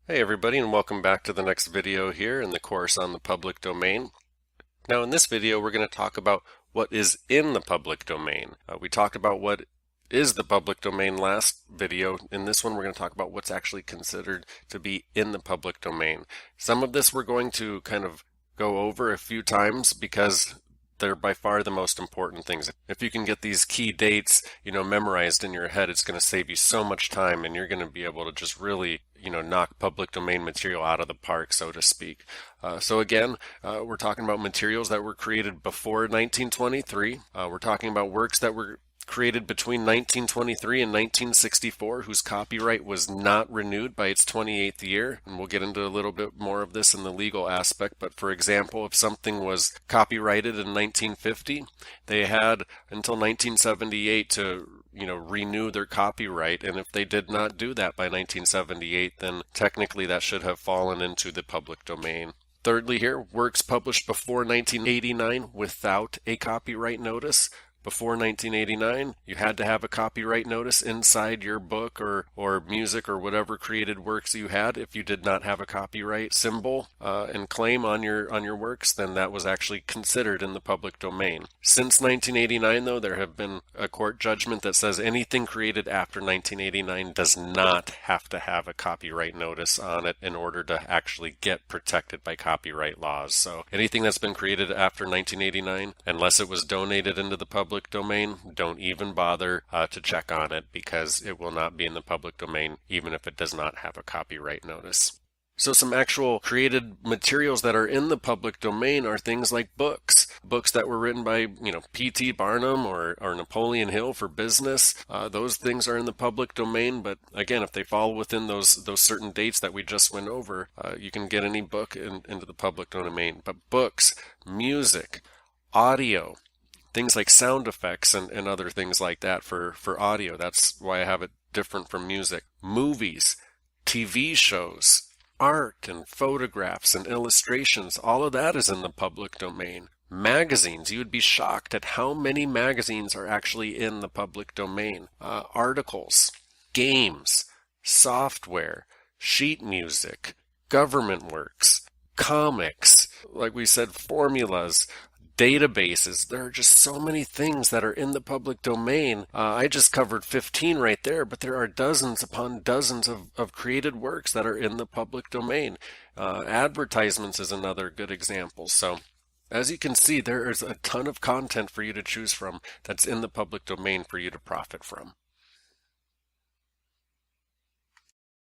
Hey everybody, and welcome back to the next video here in the course on the public domain. Now in this video we're going to talk about what is in the public domain. We talked about what is the public domain last video. In this one we're going to talk about what's actually considered to be in the public domain. Some of this we're going to kind of go over a few times because they're by far the most important things. If you can get these key dates, memorized in your head, it's going to save you so much time and you're going to be able to just really, knock public domain material out of the park, so to speak. So again, we're talking about materials that were created before 1923. We're talking about works that were created between 1923 and 1964, whose copyright was not renewed by its 28th year. And we'll get into a little bit more of this in the legal aspect. But for example, if something was copyrighted in 1950, they had until 1978 to renew their copyright. And if they did not do that by 1978, then technically that should have fallen into the public domain. Thirdly here, works published before 1989 without a copyright notice. Before 1989, you had to have a copyright notice inside your book or music or whatever created works you had. If you did not have a copyright symbol and claim on your works, then that was actually considered in the public domain. Since 1989, though, there have been a court judgment that says anything created after 1989 does not have to have a copyright notice on it in order to actually get protected by copyright laws. So anything that's been created after 1989, unless it was donated into the public domain, don't even bother to check on it because it will not be in the public domain even if it does not have a copyright notice. So some actual created materials that are in the public domain are things like books. Books that were written by, P.T. Barnum or Napoleon Hill for business. Those things are in the public domain, but again, if they fall within those certain dates that we just went over, you can get any book into the public domain. But books, music, audio, things like sound effects and other things like that for audio. That's why I have it different from music. Movies, TV shows, art and photographs and illustrations, all of that is in the public domain. Magazines, you would be shocked at how many magazines are actually in the public domain. Articles, games, software, sheet music, government works, comics, like we said, formulas, databases. There are just so many things that are in the public domain. I just covered 15 right there, but there are dozens upon dozens of created works that are in the public domain. Advertisements is another good example. So as you can see, there is a ton of content for you to choose from that's in the public domain for you to profit from.